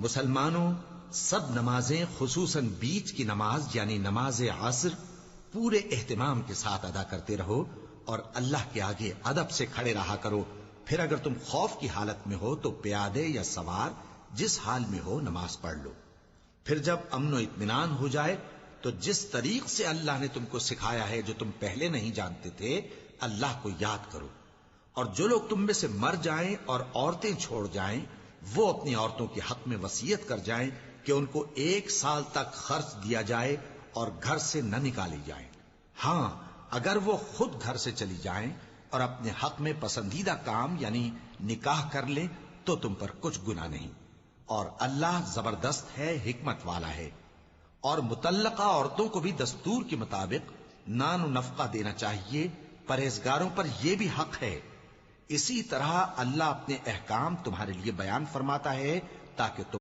مسلمانوں، سب نمازیں خصوصاً بیچ کی نماز یعنی نماز عصر پورے اہتمام کے ساتھ ادا کرتے رہو اور اللہ کے آگے ادب سے کھڑے رہا کرو. پھر اگر تم خوف کی حالت میں ہو تو پیادے یا سوار جس حال میں ہو نماز پڑھ لو. پھر جب امن و اطمینان ہو جائے تو جس طریق سے اللہ نے تم کو سکھایا ہے جو تم پہلے نہیں جانتے تھے اللہ کو یاد کرو. اور جو لوگ تم میں سے مر جائیں اور عورتیں چھوڑ جائیں وہ اپنی عورتوں کے حق میں وصیت کر جائیں کہ ان کو 1 سال تک خرچ دیا جائے اور گھر سے نہ نکالی جائیں. ہاں اگر وہ خود گھر سے چلی جائیں اور اپنے حق میں پسندیدہ کام یعنی نکاح کر لیں تو تم پر کچھ گناہ نہیں. اور اللہ زبردست ہے، حکمت والا ہے. اور مطلقہ عورتوں کو بھی دستور کے مطابق نان و نفقہ دینا چاہیے. پرہیزگاروں پر یہ بھی حق ہے. اسی طرح اللہ اپنے احکام تمہارے لیے بیان فرماتا ہے تاکہ تم